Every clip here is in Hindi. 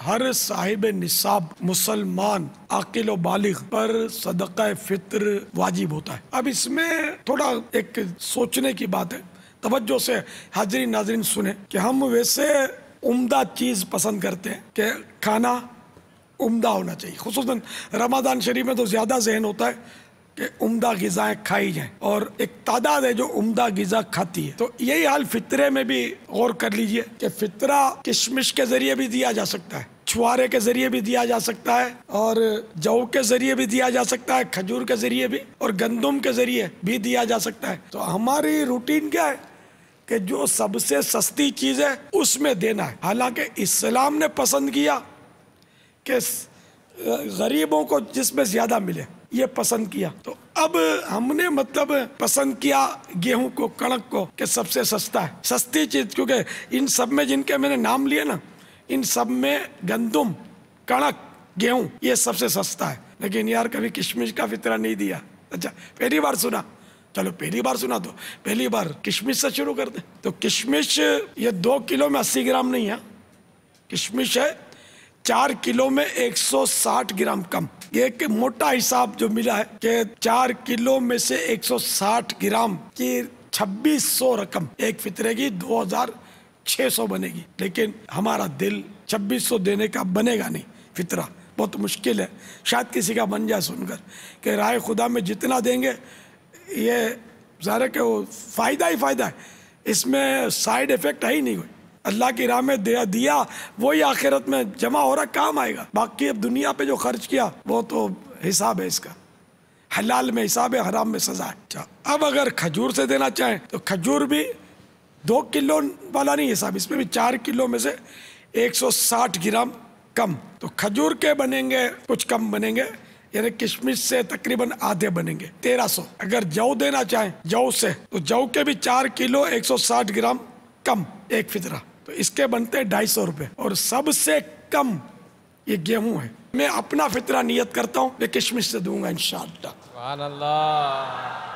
हर साहिब निसाब मुसलमान आकिल व बालिग पर सदका फित्र वाजिब होता है। अब इसमें थोड़ा एक सोचने की बात है, तवज्जो से हाज़रीन नाज़रीन सुने कि हम वैसे उम्दा चीज़ पसंद करते हैं कि खाना उम्दा होना चाहिए, खुसूसन रमज़ान शरीफ में तो ज़्यादा जहन होता है कि उम्दा ग़िज़ाएँ खाई जाएँ, और एक तादाद है जो उम्दा ग़िज़ा खाती है। तो यही हाल फितरे में भी गौर कर लीजिए कि फितरा किशमिश के ज़रिए भी दिया जा सकता है, छुआरे के ज़रिए भी दिया जा सकता है, और जौ के ज़रिए भी दिया जा सकता है, खजूर के ज़रिए भी, और गंदम के ज़रिए भी दिया जा सकता है। तो हमारी रूटीन क्या है कि जो सबसे सस्ती चीज़ है उसमें देना है। हालांकि इस्लाम ने पसंद किया कि गरीबों को जिसमें ज़्यादा मिले, ये पसंद किया। तो अब हमने मतलब पसंद किया गेहूं को, कणक को, कि सबसे सस्ता है, सस्ती चीज़, क्योंकि इन सब में जिनके मैंने नाम लिए ना, इन सब में गंदम, कणक, गेहूं ये सबसे सस्ता है। लेकिन यार कभी किशमिश का फितरा नहीं दिया। अच्छा, पहली बार सुना, चलो पहली बार सुना तो पहली बार किशमिश से शुरू कर दे। तो किशमिश ये 2 किलो में 80 ग्राम नहीं है, किशमिश है 4 किलो में 160 ग्राम कम। ये एक मोटा हिसाब जो मिला है कि 4 किलो में से 160 ग्राम की 2600 रकम एक फितरे की 2600 बनेगी। लेकिन हमारा दिल 2600 देने का बनेगा नहीं, फितरा बहुत मुश्किल है। शायद किसी का बन जाए सुनकर कि राय खुदा में जितना देंगे ये ज़ाहिर के वो फ़ायदा ही फ़ायदा है, इसमें साइड इफ़ेक्ट है ही नहीं कोई। अल्लाह की राह में दिया वही आखिरत में जमा हो रहा काम आएगा। बाकी अब दुनिया पे जो खर्च किया वो तो हिसाब है इसका, हलाल में हिसाब है, हराम में सज़ा है। अच्छा, अब अगर खजूर से देना चाहें तो खजूर भी 2 किलो वाला नहीं हिसाब, इसमें भी 4 किलो में से 160 ग्राम कम। तो खजूर के बनेंगे कुछ कम बनेंगे, यानी किशमिश से तकरीबन आधे बनेंगे 1300। अगर जौ देना चाहें जौ से तो जौ के भी 4 किलो 160 ग्राम कम एक फितरा, तो इसके बनते हैं 250 रुपये। और सबसे कम ये गेहूं है। मैं अपना फितरा नियत करता हूँ मैं किशमिश से दूंगा इंशाअल्लाह। सुभान अल्लाह।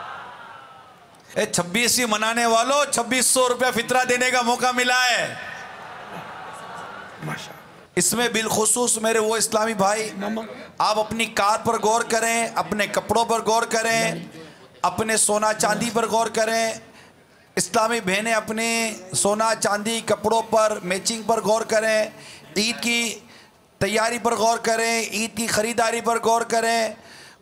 26वीं मनाने वालों 2600 रुपया फितरा देने का मौका मिला है माशा। इसमें बिलखुसूस मेरे वो इस्लामी भाई, आप अपनी कार पर गौर करें, अपने कपड़ों पर गौर करें, अपने सोना चांदी पर गौर करें। इस्लामी बहनें अपने सोना चांदी कपड़ों पर मैचिंग पर गौर करें, ईद की तैयारी पर गौर करें, ईद की ख़रीदारी पर गौर करें,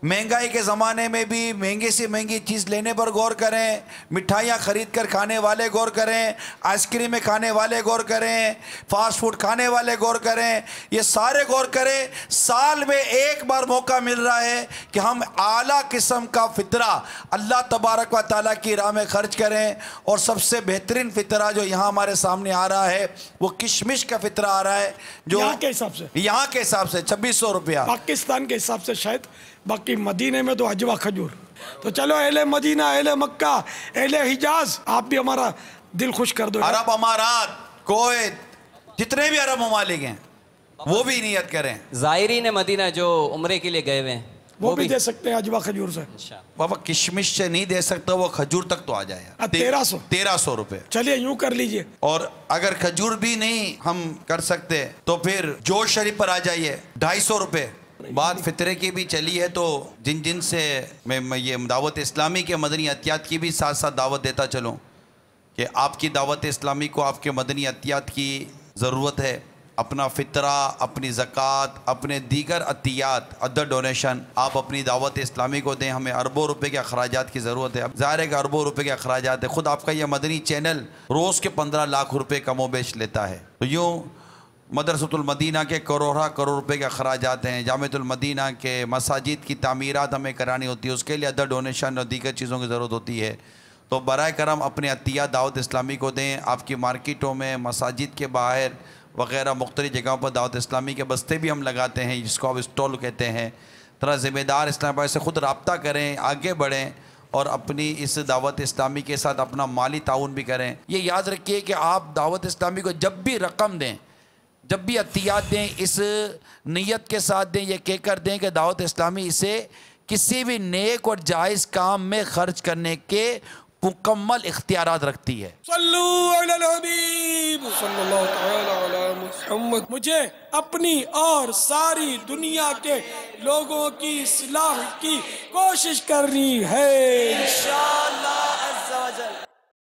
महंगाई के ज़माने में भी महंगे से महंगी चीज़ लेने पर गौर करें, मिठाइयाँ ख़रीद कर खाने वाले गौर करें, आइसक्रीमें खाने वाले गौर करें, फास्ट फूड खाने वाले गौर करें, ये सारे गौर करें। साल में एक बार मौका मिल रहा है कि हम आला किस्म का फ़ितरा अल्लाह तबारक व तआला की राह में ख़र्च करें। और सबसे बेहतरीन फ़ितरा जो यहाँ हमारे सामने आ रहा है वो किशमिश का फ़ितरा आ रहा है, जो यहाँ के हिसाब से 2600 रुपया, पाकिस्तान के हिसाब से शायद, बाकी मदीने में तो अजवा खजूर। तो चलो अहले मदीना, अहले मक्का, अहले हिजाज, आप भी हमारा दिल खुश कर दो। अरब अमारात, कुवैत, जितने भी अरब ममालिक हैं वो भी नियत करें। ज़ायरीन मदीना जो उम्रे के लिए गए हुए हैं वो भी दे सकते हैं अजवा खजूर से। बाबा किशमिश से नहीं दे सकता, वो खजूर तक तो आ जाए। 1300 रुपए। चलिए यूं कर लीजिए। और अगर खजूर भी नहीं हम कर सकते तो फिर जोश शरीफ पर आ जाइए, 250 रुपए। बात फितरे की भी चली है तो जिन जिन से मैं ये दावत इस्लामी के मदनी अतियात की भी साथ साथ दावत देता चलूँ कि आपकी दावत इस्लामी को आपके मदनी अतियात की ज़रूरत है। अपना फ़ितरा, अपनी ज़कात, अपने दीगर अतियात, अदर डोनेशन आप अपनी दावत इस्लामी को दें। हमें अरबों रुपए के अखराजात की ज़रूरत है। अब ज़ाहिर है कि अरबों रुपए के अखराजात है। ख़ुद आपका यह मदनी चैनल रोज़ के 15 लाख रुपए कमो बेच लेता है। तो यूँ मदरसतुल मदीना के करोड़ रुपए के अखराजात हैं। जामिअतुल मदीना के मसाजिद की तामीरात हमें करानी होती है, उसके लिए अदर डोनेशन और दीगर चीज़ों की ज़रूरत होती है। तो बराए करम अपने अतिया दावत इस्लामी को दें। आपकी मार्केटों में, मसाजिद के बाहर वगैरह मुख्तलिफ़ जगहों पर दावत इस्लामी के बस्ते भी हम लगाते हैं, जिसको आप स्टॉल कहते हैं। तरह ज़िम्मेदार इस्लाम भाई से ख़ुद रब्ता करें, आगे बढ़ें और अपनी इस दावत इस्लामी के साथ अपना माली ताउन भी करें। ये याद रखिए कि आप दावत इस्लामी को जब भी रकम दें, जब भी अतियात दें, इस नीयत के साथ दें, ये कहकर दें कि दावत इस्लामी इसे किसी भी नेक और जायज़ काम में खर्च करने के मुकम्मल इख्तियारात रखती है। मुझे अपनी और सारी दुनिया के लोगों की इस्लाह की कोशिश करनी है।